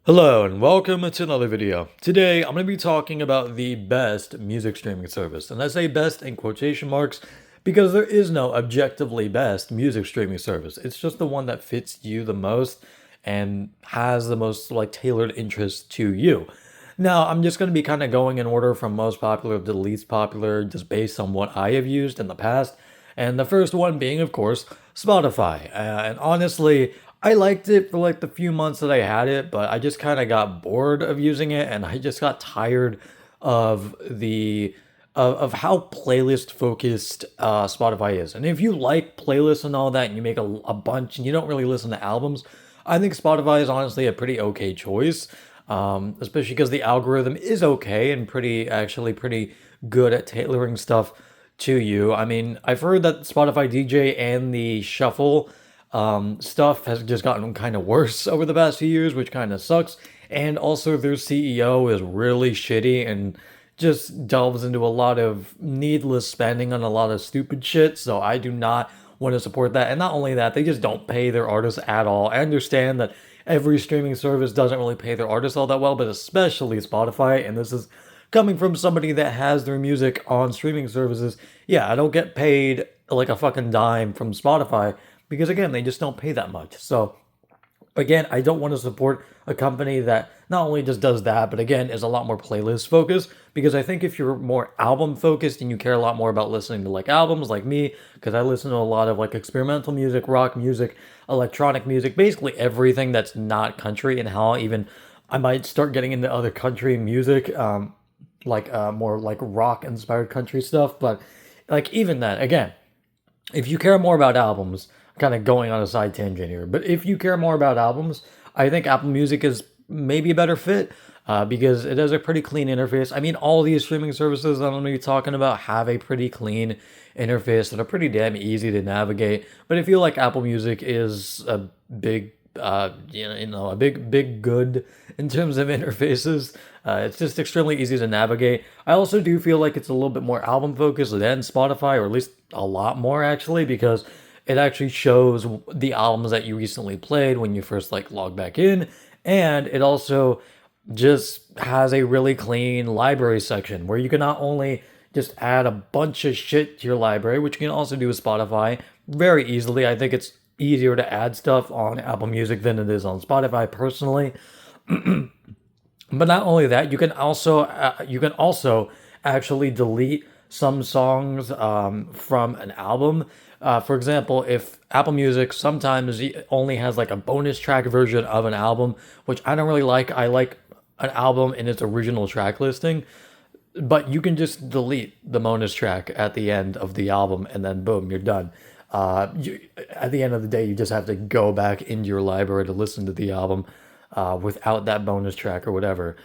Hello and welcome to another video. Today I'm going to be talking about the best music streaming service, and I say best in quotation marks because there is no objectively best music streaming service. It's just the one that fits you the most and has the most tailored interest to you. Now, I'm just going to be kind of going in order from most popular to least popular just based on what I have used in the past. And the first one being, of course, Spotify. And honestly, I liked it for the few months that I had it, but I just kind of got bored of using it and I just got tired of of how playlist focused Spotify is. And if you like playlists and all that and you make a bunch and you don't really listen to albums, I think Spotify is honestly a pretty okay choice. Especially because the algorithm is okay and actually pretty good at tailoring stuff to you. I mean, I've heard that Spotify DJ and the shuffle stuff has just gotten kind of worse over the past few years, which kind of sucks. And also, their CEO is really shitty and just delves into a lot of needless spending on a lot of stupid shit. So I do not want to support that. And not only that, they just don't pay their artists at all. I understand that every streaming service doesn't really pay their artists all that well, but especially Spotify. And this is coming from somebody that has their music on streaming services. Yeah, I don't get paid like a fucking dime from Spotify because, again, they just don't pay that much. So again, I don't want to support a company that not only just does that, but again, is a lot more playlist focused. Because I think if you're more album focused and you care a lot more about listening to albums like me, because I listen to a lot of experimental music, rock music, electronic music, basically everything that's not country, and how even I might start getting into other country music, more rock inspired country stuff. But even that, again, if you care more about albums, kind of going on a side tangent here, but if you care more about albums, I think Apple Music is maybe a better fit because it has a pretty clean interface. I mean, all these streaming services I'm going to be talking about have a pretty clean interface that are pretty damn easy to navigate. But I feel like Apple Music is a big a big good in terms of interfaces. It's just extremely easy to navigate. I also do feel like it's a little bit more album focused than Spotify, or at least a lot more actually, because it actually shows the albums that you recently played when you first log back in, and it also just has a really clean library section where you can not only just add a bunch of shit to your library, which you can also do with Spotify very easily. I think it's easier to add stuff on Apple Music than it is on Spotify personally. But not only that, you can also actually delete some songs from an album. For example, if Apple Music sometimes only has a bonus track version of an album, which I don't really like. I like an album in its original track listing, but you can just delete the bonus track at the end of the album, and then boom, you're done. At the end of the day, you just have to go back into your library to listen to the album without that bonus track or whatever.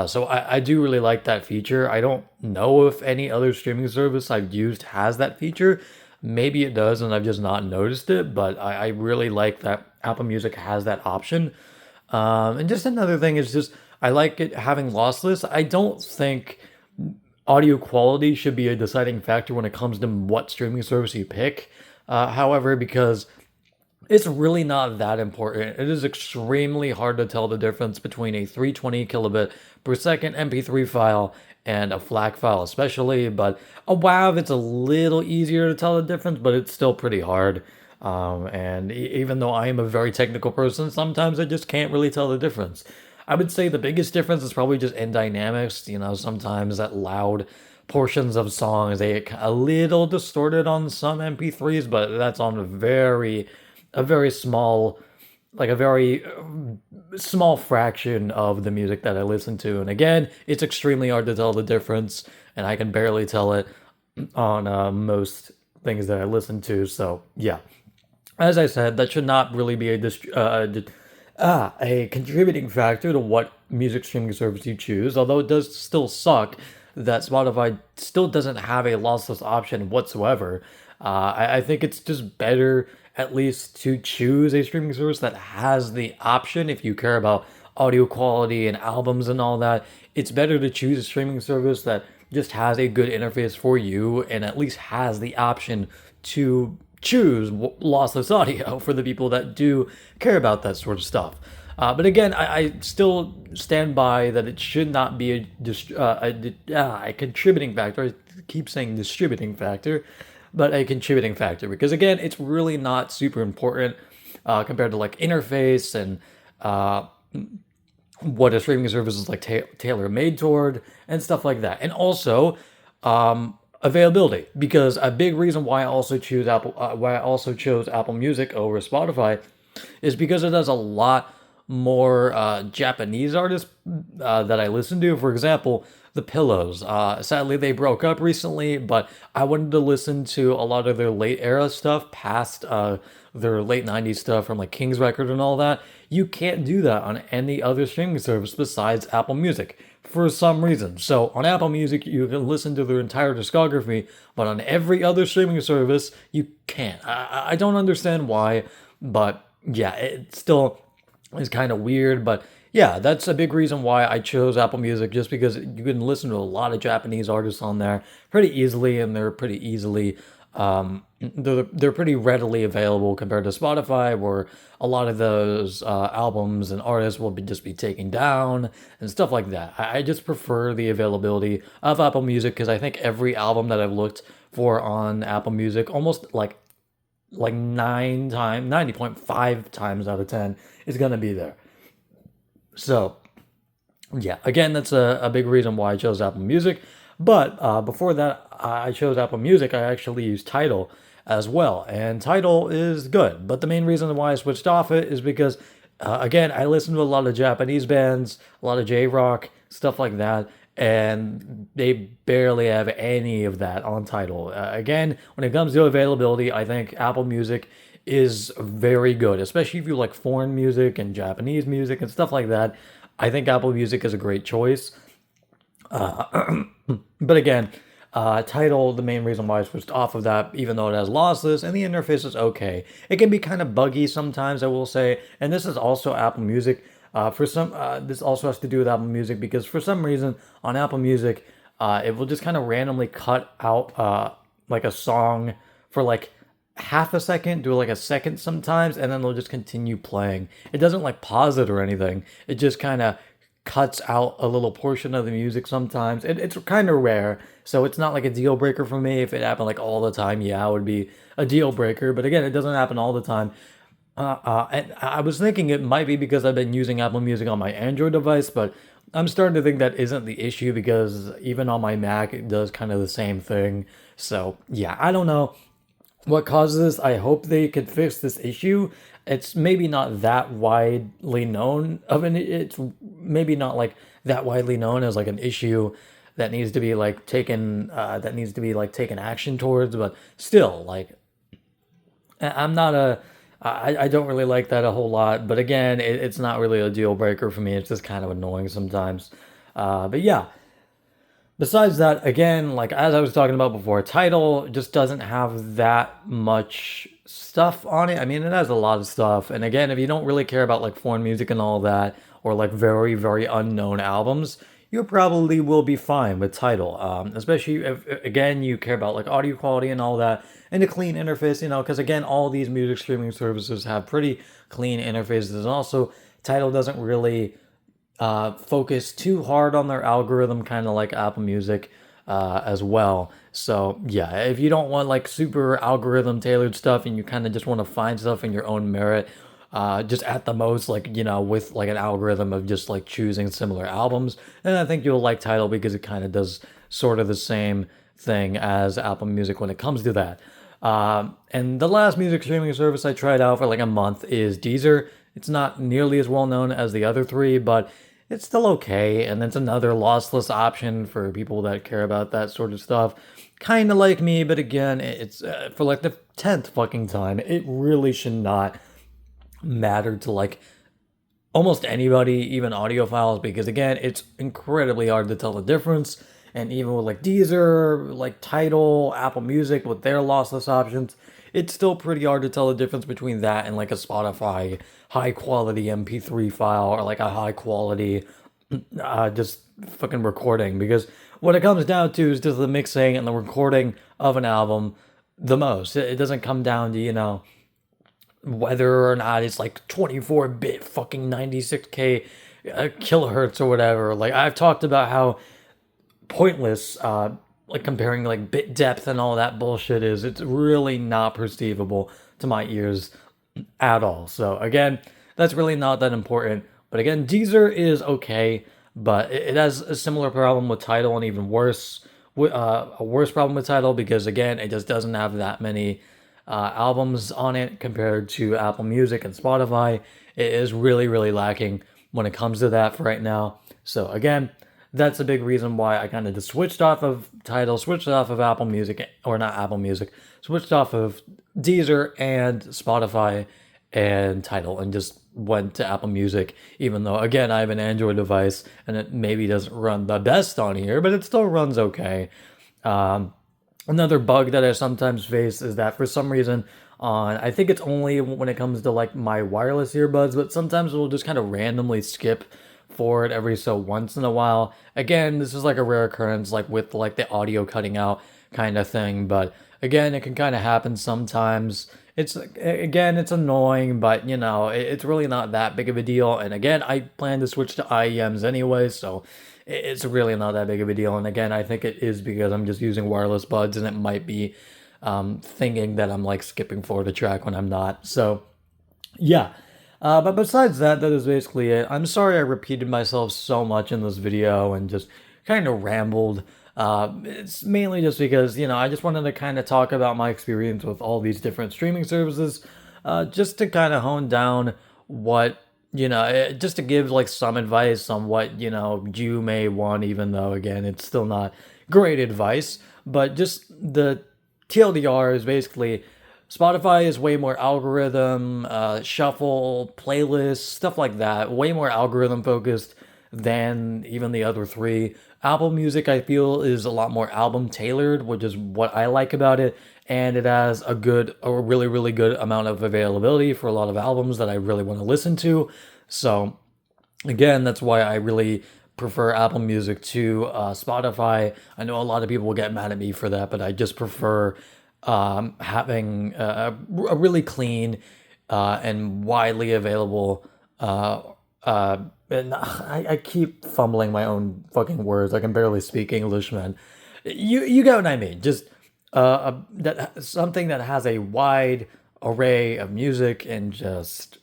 So I do really like that feature. I don't know if any other streaming service I've used has that feature. Maybe it does, and I've just not noticed it, but I really like that Apple Music has that option. And just another thing is just I like it having lossless. I don't think audio quality should be a deciding factor when it comes to what streaming service you pick. However, because it's really not that important. It is extremely hard to tell the difference between a 320 kilobit per second MP3 file and a FLAC file, especially. But a WAV, it's a little easier to tell the difference, but it's still pretty hard. And even though I am a very technical person, sometimes I just can't really tell the difference. I would say the biggest difference is probably just in dynamics. Sometimes that loud portions of songs they get a little distorted on some MP3s, but that's on a very small, a very small fraction of the music that I listen to. And again, it's extremely hard to tell the difference, and I can barely tell it on most things that I listen to. So yeah, as I said, that should not really be a contributing factor to what music streaming service you choose, although it does still suck that Spotify still doesn't have a lossless option whatsoever. I think it's just better at least to choose a streaming service that has the option. If you care about audio quality and albums and all that, it's better to choose a streaming service that just has a good interface for you and at least has the option to choose lossless audio for the people that do care about that sort of stuff. But again, I still stand by that it should not be a contributing factor. I keep saying distributing factor, but a contributing factor because again, it's really not super important compared to like interface and uh, what a streaming service is like tailor made toward and stuff like that. And also availability because a big reason why I also chose Apple Music over Spotify is because it has a lot more Japanese artists that I listen to. For example, The Pillows. Sadly, they broke up recently, but I wanted to listen to a lot of their late era stuff past their late 90s stuff from like King's Record and all that. You can't do that on any other streaming service besides Apple Music for some reason. So on Apple Music, you can listen to their entire discography, but on every other streaming service, you can't. I don't understand why, but yeah, it still is kind of weird. But yeah, that's a big reason why I chose Apple Music, just because you can listen to a lot of Japanese artists on there pretty easily, and they're pretty easily they're pretty readily available compared to Spotify, where a lot of those albums and artists will just be taken down and stuff like that. I just prefer the availability of Apple Music because I think every album that I've looked for on Apple Music, almost like 90.5 times out of 10 is gonna be there. So yeah, again, that's a big reason why I chose Apple Music. But before that, I chose Apple Music. I actually used Tidal as well, and Tidal is good. But the main reason why I switched off it is because, again, I listen to a lot of Japanese bands, a lot of J rock, stuff like that, and they barely have any of that on Tidal. Again, when it comes to availability, I think Apple Music is very good, especially if you like foreign music and Japanese music and stuff like that. I think Apple Music is a great choice. But again, Tidal, the main reason why I switched off of that, even though it has lossless and the interface is okay, it can be kind of buggy sometimes, I will say. And this is also Apple Music. This also has to do with Apple Music because for some reason on Apple Music, it will just kind of randomly cut out like a song for like half a second, do like a second sometimes, and then they'll just continue playing. It doesn't like pause it or anything. It just kind of cuts out a little portion of the music sometimes. It's kind of rare, so it's not like a deal breaker for me. If it happened like all the time, yeah, it would be a deal breaker. But again, it doesn't happen all the time. And I was thinking it might be because I've been using Apple Music on my Android device, but I'm starting to think that isn't the issue because even on my Mac, it does kind of the same thing. So yeah, I don't know what causes this. I hope they could fix this issue. It's maybe not that widely known of an it's maybe not like that widely known as like an issue that needs to be like taken action towards, but still like I'm not a I don't really like that a whole lot, but again, it's not really a deal breaker for me. It's just kind of annoying sometimes. But yeah, besides that, again, like as I was talking about before, Tidal just doesn't have that much stuff on it. I mean, it has a lot of stuff. And again, if you don't really care about like foreign music and all that, or like very, very unknown albums, you probably will be fine with Tidal. Especially if, again, you care about like audio quality and all that, and a clean interface, because again, all these music streaming services have pretty clean interfaces. And also, Tidal doesn't really focus too hard on their algorithm, kind of like Apple Music as well. So yeah, if you don't want like super algorithm tailored stuff and you kind of just want to find stuff in your own merit, just at the most like with like an algorithm of just like choosing similar albums, then I think you'll like Tidal because it kind of does sort of the same thing as Apple Music when it comes to that. And the last music streaming service I tried out for like a month is Deezer. It's not nearly as well known as the other three, but it's still okay. And it's another lossless option for people that care about that sort of stuff. Kind of like me, but again, it's for like the 10th fucking time. It really should not matter to like almost anybody, even audiophiles, because again, it's incredibly hard to tell the difference. And even with like Deezer, like Tidal, Apple Music with their lossless options, it's still pretty hard to tell the difference between that and like a Spotify high quality MP3 file or like a high quality just fucking recording. Because what it comes down to is just the mixing and the recording of an album the most. It doesn't come down to, whether or not it's like 24-bit fucking 96k kilohertz or whatever. Like I've talked about how pointless like comparing like bit depth and all that bullshit is. It's really not perceivable to my ears at all. So again, that's really not that important. But again, Deezer is okay, but it has a similar problem with Tidal, and even worse, a worse problem with Tidal, because again, it just doesn't have that many albums on it compared to Apple Music and Spotify. It is really, really lacking when it comes to that for right now. So again, that's a big reason why I kind of just switched off of Tidal, switched off of Apple Music, or not Apple Music, switched off of Deezer and Spotify and Tidal, and just went to Apple Music, even though, again, I have an Android device and it maybe doesn't run the best on here, but it still runs okay. Another bug that I sometimes face is that for some reason, I think it's only when it comes to like my wireless earbuds, but sometimes it will just kind of randomly skip forward every so once in a while. Again, this is like a rare occurrence, like with like the audio cutting out kind of thing, but again, it can kind of happen sometimes. It's annoying, but you know, it's really not that big of a deal. And again, I plan to switch to IEMs anyway, so it's really not that big of a deal. And again, I think it is because I'm just using wireless buds, and it might be thinking that I'm like skipping forward a track when I'm not. So yeah. But besides that, that is basically it. I'm sorry I repeated myself so much in this video and just kind of rambled. It's mainly just because, you know, I just wanted to kind of talk about my experience with all these different streaming services, just to kind of hone down what, you know, just to give like some advice on what, you know, you may want, even though, again, it's still not great advice. But just the TLDR is basically Spotify is way more algorithm, shuffle, playlist, stuff like that. Way more algorithm focused than even the other three. Apple Music, I feel, is a lot more album tailored, which is what I like about it. And it has a really, really good amount of availability for a lot of albums that I really want to listen to. So, again, that's why I really prefer Apple Music to Spotify. I know a lot of people will get mad at me for that, but I just prefer having a really clean and widely available and I keep fumbling my own fucking words. I can barely speak English, man. You get what I mean. Just something that has a wide array of music and just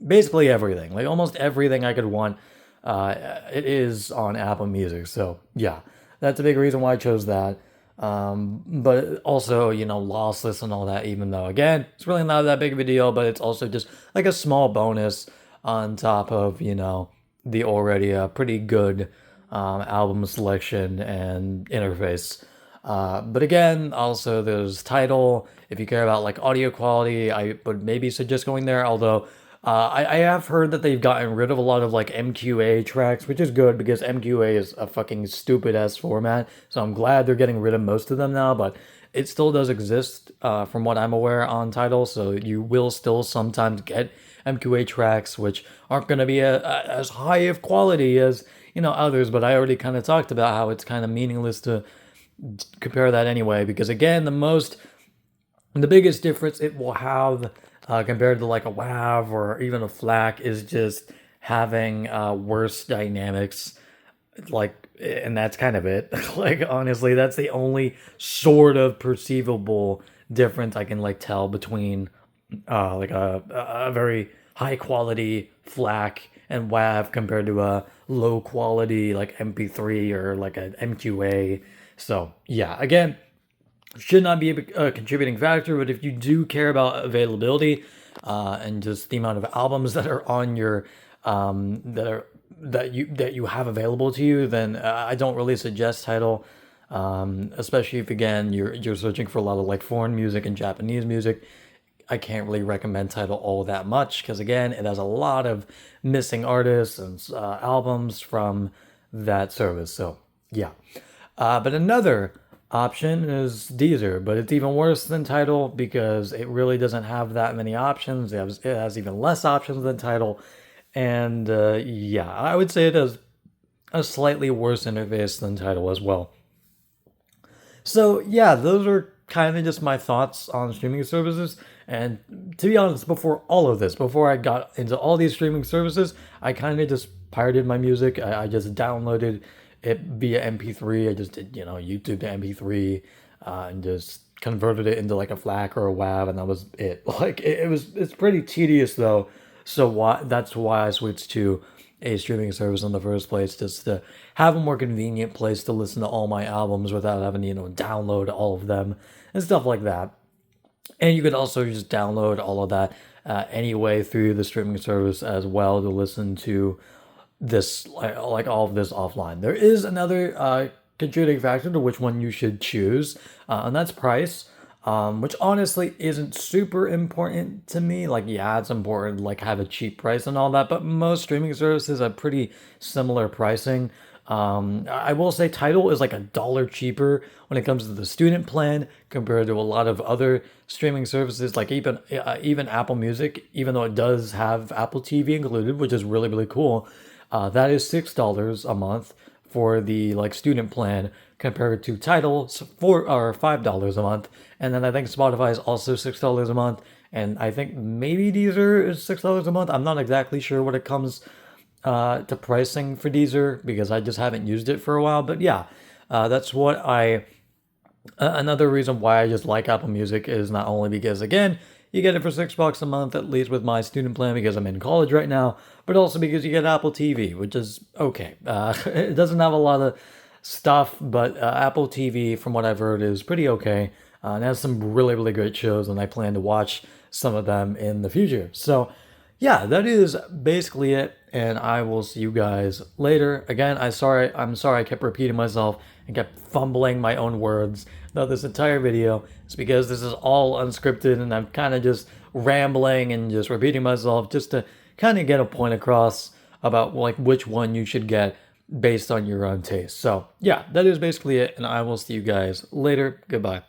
basically everything. Like almost everything I could want. It is on Apple Music. So yeah, that's a big reason why I chose that. But also, you know, lossless and all that, even though, again, it's really not that big of a deal, but it's also just like a small bonus on top of, you know, the already pretty good album selection and interface. But again, also there's Tidal. If you care about like audio quality, I would maybe suggest going there, although I have heard that they've gotten rid of a lot of like MQA tracks, which is good because MQA is a fucking stupid ass format. So I'm glad they're getting rid of most of them now, but it still does exist from what I'm aware on Tidal. So you will still sometimes get MQA tracks, which aren't going to be as high of quality as, you know, others. But I already kind of talked about how it's kind of meaningless to compare that anyway, because again, the biggest difference it will have compared to like a WAV or even a FLAC is just having worse dynamics. Like, and that's kind of it. Like, honestly, that's the only sort of perceivable difference I can like tell between like a very high quality FLAC and WAV compared to a low quality like MP3 or like a MQA. So yeah, again, should not be a contributing factor, but if you do care about availability and just the amount of albums that are on your that you have available to you, then I don't really suggest Tidal, especially if again you're searching for a lot of like foreign music and Japanese music. I can't really recommend Tidal all that much because again it has a lot of missing artists and albums from that service. So yeah, but another option is Deezer, but it's even worse than Tidal because it really doesn't have that many options. It has even less options than Tidal, and yeah, I would say it has a slightly worse interface than Tidal as well. So yeah, those are kind of just my thoughts on streaming services. And to be honest, before all of this, before I got into all these streaming services, I kind of just pirated my music. I just downloaded it via MP3. I just did, YouTube to MP3, and just converted it into like a FLAC or a WAV, and that was it. Like it's pretty tedious though. So that's why I switched to a streaming service in the first place, just to have a more convenient place to listen to all my albums without having to, download all of them and stuff like that. And you could also just download all of that anyway through the streaming service as well to listen to this, like all of this offline. There is another contributing factor to which one you should choose, and that's price. Which honestly isn't super important to me. Like, yeah, it's important, like have a cheap price and all that, but most streaming services have pretty similar pricing. I will say Tidal is like $1 cheaper when it comes to the student plan compared to a lot of other streaming services, like even Apple Music, even though it does have Apple TV included, which is really really cool. That is $6 a month for the like student plan compared to Tidal for $5 a month, and then I think Spotify is also $6 a month, and I think maybe Deezer is $6 a month. I'm not exactly sure what it comes to pricing for Deezer because I just haven't used it for a while. But yeah, that's what I. Another reason why I just like Apple Music is not only because again you get it for $6 a month at least with my student plan because I'm in college right now, but also because you get Apple TV, which is okay. It doesn't have a lot of stuff, but Apple TV, from what I've heard, is pretty okay. And has some really really great shows, and I plan to watch some of them in the future. So yeah, that is basically it, and I will see you guys later. Again, I'm sorry I kept repeating myself and kept fumbling my own words throughout this entire video. It's because this is all unscripted, and I'm kind of just rambling and just repeating myself just to kind of get a point across about like which one you should get based on your own taste. So yeah, that is basically it, and I will see you guys later. Goodbye.